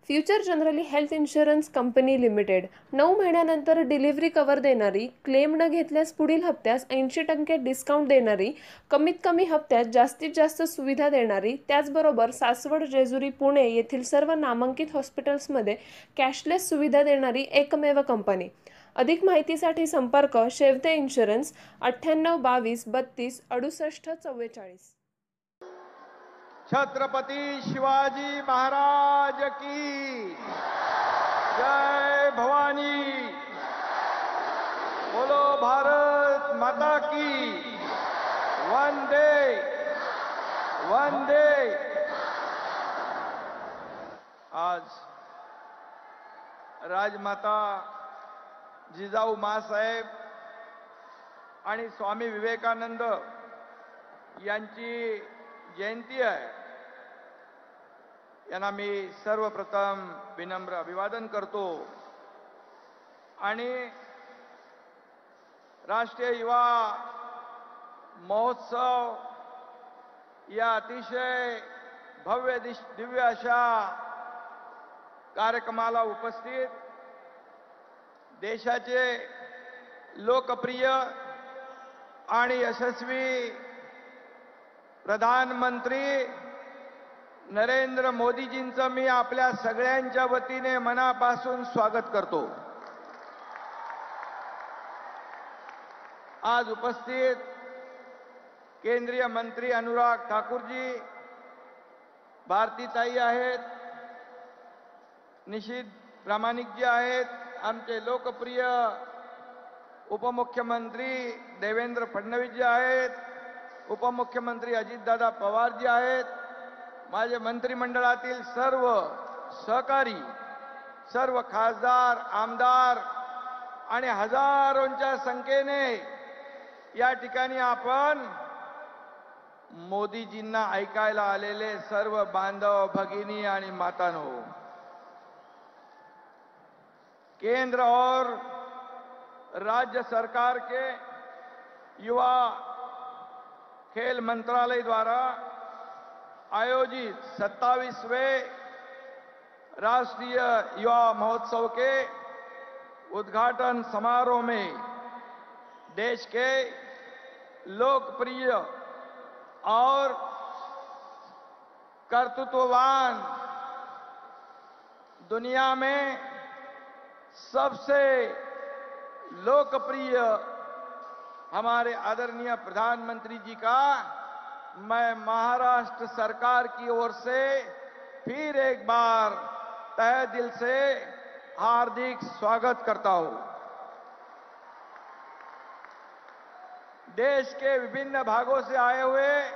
Future generally health insurance company limited 9 महिन्यानंतर delivery cover देणारी, claim न घेतल्यास पुढील हप्त्यास 80% डिस्काउंट देणारी, कमीत कमी हप्त्यात जास्तीत जास्त सुविधा देणारी, त्याचबरोबर सासवड, जेजुरी, पुणे येथील सर्व नामांकित हॉस्पिटल्समध्ये कॅशलेस सुविधा देणारी एकमेव कंपनी. अधिक माहितीसाठी संपर्क शेवते इन्शुरन्स 9822326844. छत्रपती शिवाजी महाराज की जय भवानी. बोलो भारत माता की. वंदे वंदे. आज राजमाता जिजाऊ माँसाहेब आणि स्वामी विवेकानंद यांची जयंती आहे. यांना मी सर्वप्रथम विनम्र अभिवादन करतो आणि राष्ट्रीय युवा महोत्सव या अतिशय भव्य दिव्य अशा कार्यक्रमाला उपस्थित देशाचे लोकप्रिय आणि यशस्वी प्रधानमंत्री नरेंद्र मोदीजींचं मी आपल्या सगळ्यांच्या वतीने मनापासून स्वागत करतो. आज उपस्थित केंद्रीय मंत्री अनुराग ठाकूरजी, भारतीताई आहेत, निशित प्रामाणिकजी आहेत, आमचे लोकप्रिय उपमुख्यमंत्री देवेंद्र फडणवीसजी आहेत, उपमुख्यमंत्री अजितदादा पवारजी आहेत, माझे मंत्रिमंडळातील सर्व सहकारी, सर्व खासदार, आमदार आणि हजारोंच्या संख्येने या ठिकाणी आपण मोदीजींना ऐकायला आलेले सर्व बांधव, भगिनी आणि मातांनो, केंद्र और राज्य सरकार के युवा खेल मंत्रालय द्वारा आयोजित 27वें राष्ट्रीय युवा महोत्सव के उद्घाटन समारोह में देश के लोकप्रिय और कर्तृत्ववान, दुनिया में सबसे लोकप्रिय हमारे आदरणीय प्रधानमंत्री जी का मैं महाराष्ट्र सरकार की ओर से फिर एक बार तहे दिल से हार्दिक स्वागत करता हूं. देश के विभिन्न भागों से आए हुए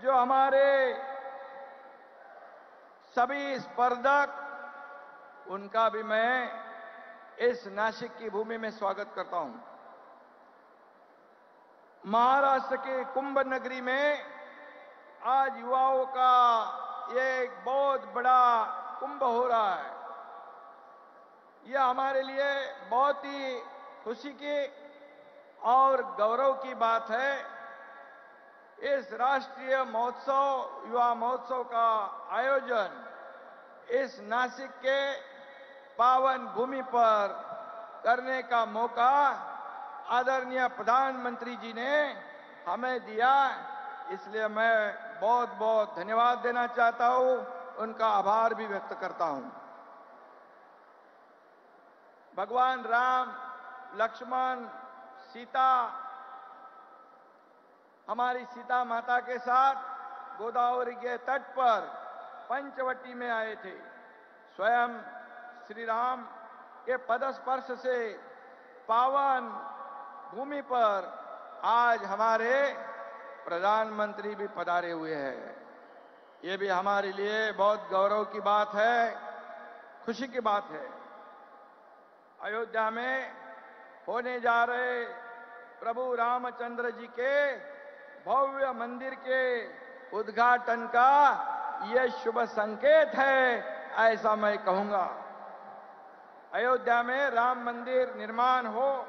जो हमारे सभी स्पर्धक, उनका भी मैं इस नासिक की भूमि में स्वागत करता हूं. महाराष्ट्र के कुंभ नगरी में आज युवाओं का एक बहुत बड़ा कुंभ हो रहा है. यह हमारे लिए बहुत ही खुशी की और गौरव की बात है. इस राष्ट्रीय महोत्सव, युवा महोत्सव का आयोजन इस नासिक के पावन भूमि पर करने का मौका आदरणीय प्रधानमंत्री जी ने हमें दिया. इसलिए मैं बहुत बहुत धन्यवाद देना चाहता हूं, उनका आभार भी व्यक्त करता हूं. भगवान राम, लक्ष्मण, सीता, हमारी सीता माता के साथ गोदावरी के तट पर पंचवटी में आए थे. स्वयं श्री राम के पदस्पर्श से पावन भूमि पर आज हमारे प्रधानमंत्री भी पधारे हुए हैं. ये भी हमारे लिए बहुत गौरव की बात है, खुशी की बात है. अयोध्या में होने जा रहे प्रभु रामचंद्र जी के भव्य मंदिर के उद्घाटन का ये शुभ संकेत है, ऐसा मैं कहूंगा. अयोध्या में राम मंदिर निर्माण हो,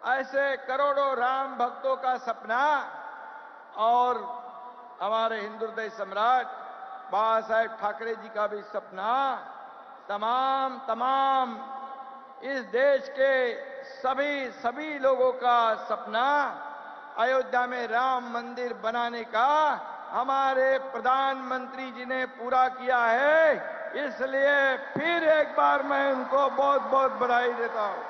ऐसे करोड़ों राम भक्तों का सपना और हमारे हिंदू हृदय सम्राट बाबा साहेब ठाकरे जी का भी सपना तमाम इस देश के सभी लोगों का सपना अयोध्या में राम मंदिर बनाने का हमारे प्रधानमंत्री जी ने पूरा किया है। इसलिए फिर एक बार मैं उनको बहुत बहुत बधाई देता हूं।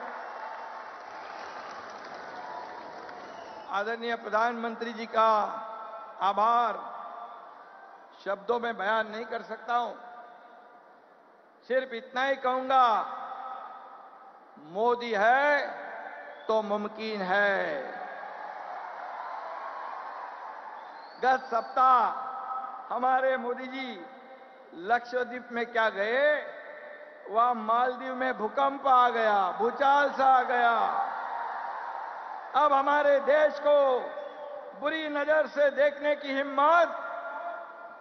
आदरणीय प्रधानमंत्री जी का आभार शब्दों में बयान नहीं कर सकता हूं। सिर्फ इतना ही कहूंगा, मोदी है तो मुमकिन है। गत सप्ताह हमारे मोदी जी लक्षद्वीप में क्या गए, वहां मालदीव में भूकंप आ गया, भूचाल सा आ गया। अब हमारे देश को बुरी नजर से देखने की हिम्मत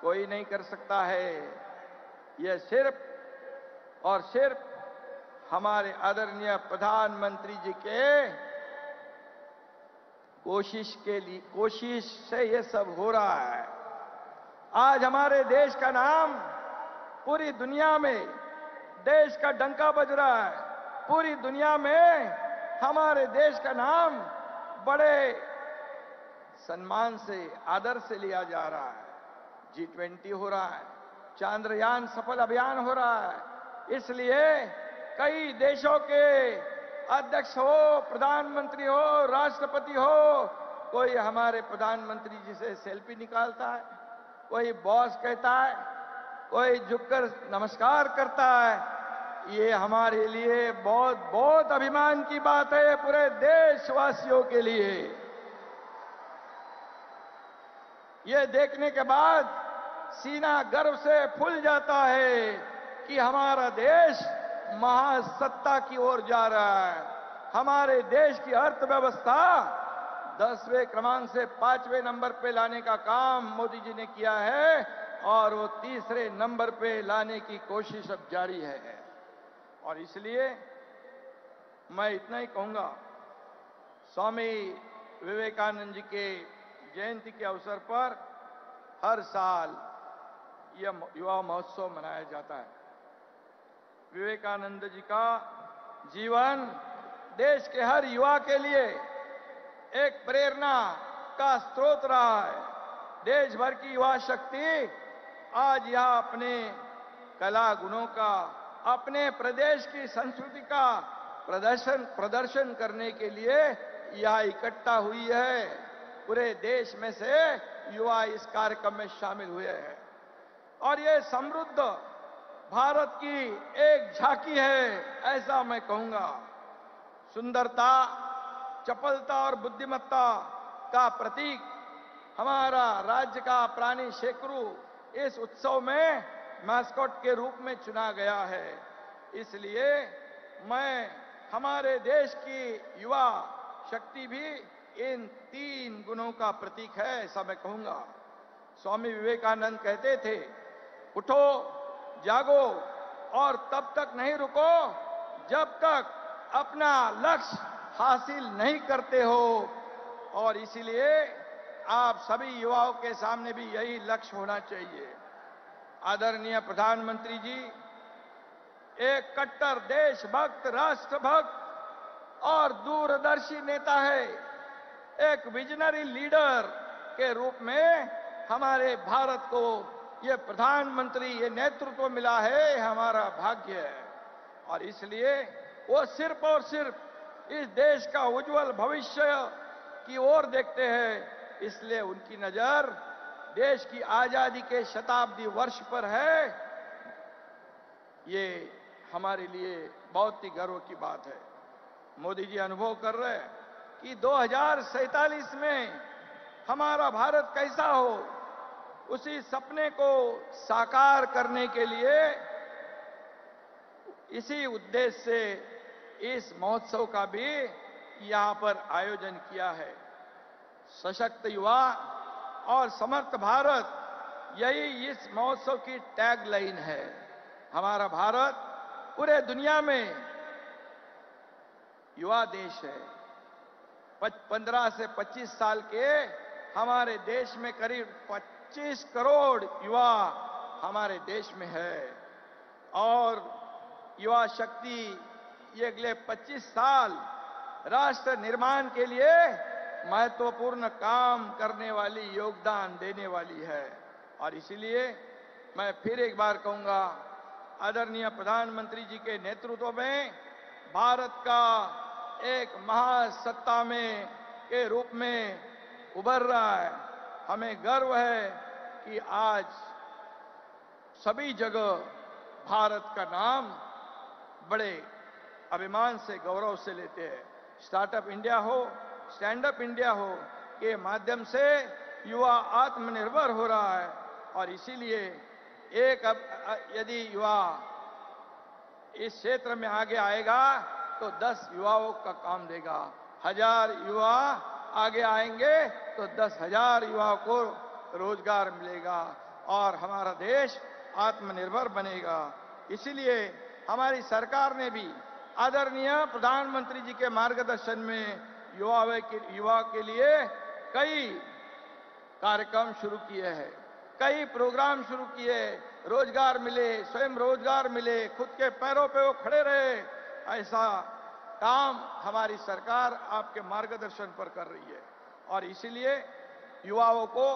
कोई नहीं कर सकता है। यह सिर्फ और सिर्फ हमारे आदरणीय प्रधानमंत्री जी के कोशिश से ये सब हो रहा है। आज हमारे देश का नाम पूरी दुनिया में, देश का डंका बज रहा है। पूरी दुनिया में हमारे देश का नाम बड़े सम्मान से, आदर से लिया जा रहा है। G20 हो रहा है, चांद्रयान सफल अभियान हो रहा है। इसलिए कई देशों के अध्यक्ष हो, प्रधानमंत्री हो, राष्ट्रपति हो, कोई हमारे प्रधानमंत्री जी से सेल्फी निकालता है, कोई बॉस कहता है, कोई झुककर नमस्कार करता है। ये हमारे लिए बहुत बहुत अभिमान की बात है, पूरे देशवासियों के लिए। ये देखने के बाद सीना गर्व से फूल जाता है कि हमारा देश महासत्ता की ओर जा रहा है। हमारे देश की अर्थव्यवस्था 10वें क्रमांक से 5वें नंबर पे लाने का काम मोदी जी ने किया है और वो 3रे नंबर पे लाने की कोशिश अब जारी है। और इसलिए मैं इतना ही कहूंगा, स्वामी विवेकानंद जी के जयंती के अवसर पर हर साल यह युवा महोत्सव मनाया जाता है। विवेकानंद जी का जीवन देश के हर युवा के लिए एक प्रेरणा का स्रोत रहा है। देश भर की युवा शक्ति आज यहां अपने कला गुणों का, अपने प्रदेश की संस्कृति का प्रदर्शन करने के लिए यहां इकट्ठा हुई है। पूरे देश में से युवा इस कार्यक्रम में शामिल हुए हैं और ये समृद्ध भारत की एक झांकी है, ऐसा मैं कहूंगा। सुंदरता, चपलता और बुद्धिमत्ता का प्रतीक हमारा राज्य का प्राणी शेकरू इस उत्सव में मैस्कॉट के रूप में चुना गया है। इसलिए मैं हमारे देश की युवा शक्ति भी इन 3 गुणों का प्रतीक है, ऐसा मैं कहूंगा। स्वामी विवेकानंद कहते थे, उठो, जागो और तब तक नहीं रुको जब तक अपना लक्ष्य हासिल नहीं करते हो। और इसीलिए आप सभी युवाओं के सामने भी यही लक्ष्य होना चाहिए। आदरणीय प्रधानमंत्री जी एक कट्टर देशभक्त, राष्ट्रभक्त और दूरदर्शी नेता है। एक विजनरी लीडर के रूप में हमारे भारत को ये प्रधानमंत्री, ये नेतृत्व मिला है, हमारा भाग्य है। और इसलिए वो सिर्फ और सिर्फ इस देश का उज्जवल भविष्य की ओर देखते हैं। इसलिए उनकी नजर देश की आजादी के शताब्दी वर्ष पर है। ये हमारे लिए बहुत ही गर्व की बात है। मोदी जी अनुभव कर रहे हैं कि 2047 में हमारा भारत कैसा हो, उसी सपने को साकार करने के लिए इसी उद्देश्य से इस महोत्सव का भी यहां पर आयोजन किया है। सशक्त युवा और समर्थ भारत, यही इस महोत्सव की टैग लाइन है। हमारा भारत पूरे दुनिया में युवा देश है। 15 से 25 साल के हमारे देश में करीब 25 करोड़ युवा हमारे देश में है और युवा शक्ति ये अगले 25 साल राष्ट्र निर्माण के लिए महत्वपूर्ण काम करने वाली, योगदान देने वाली है। और इसलिए मैं फिर एक बार कहूंगा, आदरणीय प्रधानमंत्री जी के नेतृत्व में भारत का एक महासत्ता में के रूप में उभर रहा है। हमें गर्व है कि आज सभी जगह भारत का नाम बड़े अभिमान से, गौरव से लेते हैं। स्टार्टअप इंडिया हो, स्टैंड अप इंडिया हो, के माध्यम से युवा आत्मनिर्भर हो रहा है। और इसीलिए यदि युवा इस क्षेत्र में आगे आएगा तो 10 युवाओं का काम देगा। 1000 युवा आगे आएंगे तो 10,000 युवाओं को रोजगार मिलेगा और हमारा देश आत्मनिर्भर बनेगा। इसीलिए हमारी सरकार ने भी आदरणीय प्रधानमंत्री जी के मार्गदर्शन में युवा के लिए कई कार्यक्रम शुरू किए हैं, कई प्रोग्राम शुरू किए। रोजगार मिले, स्वयं रोजगार मिले, खुद के पैरों पे वो खड़े रहे, ऐसा काम हमारी सरकार आपके मार्गदर्शन पर कर रही है। और इसीलिए युवाओं को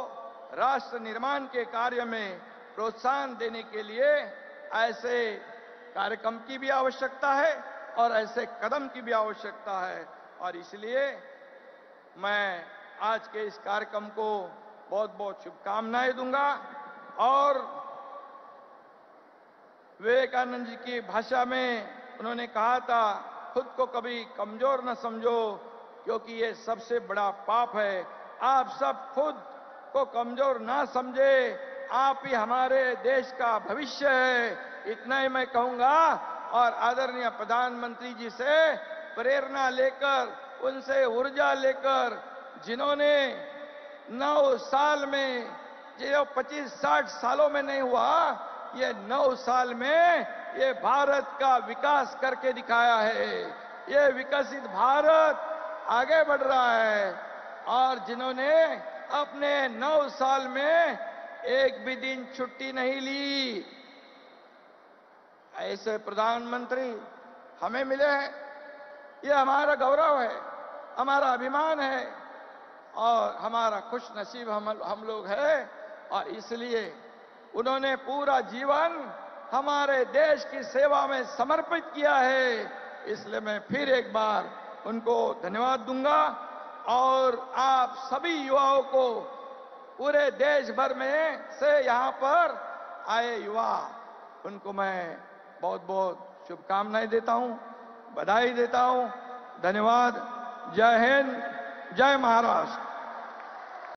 राष्ट्र निर्माण के कार्य में प्रोत्साहन देने के लिए ऐसे कार्यक्रम की भी आवश्यकता है और ऐसे कदम की भी आवश्यकता है। और इसलिए मैं आज के इस कार्यक्रम को बहुत बहुत शुभकामनाएं दूंगा। और विवेकानंद जी की भाषा में उन्होंने कहा था, खुद को कभी कमजोर न समझो क्योंकि ये सबसे बड़ा पाप है। आप सब खुद को कमजोर ना समझे, आप ही हमारे देश का भविष्य है। इतना ही मैं कहूंगा और आदरणीय प्रधानमंत्री जी से प्रेरणा लेकर, उनसे ऊर्जा लेकर, जिन्होंने 9 साल में, जो 25-60 सालों में नहीं हुआ, ये 9 साल में ये भारत का विकास करके दिखाया है। ये विकसित भारत आगे बढ़ रहा है। और जिन्होंने अपने 9 साल में एक भी दिन छुट्टी नहीं ली, ऐसे प्रधानमंत्री हमें मिले हैं। ये हमारा गौरव है, हमारा अभिमान है और हमारा खुश नसीब हम लोग हैं। और इसलिए उन्होंने पूरा जीवन हमारे देश की सेवा में समर्पित किया है। इसलिए मैं फिर एक बार उनको धन्यवाद दूंगा। और आप सभी युवाओं को, पूरे देश भर में से यहाँ पर आए युवा, उनको मैं बहुत बहुत शुभकामनाएं देता हूं, बधाई देता हूं। धन्यवाद। जय हिंद, जय महाराष्ट्र।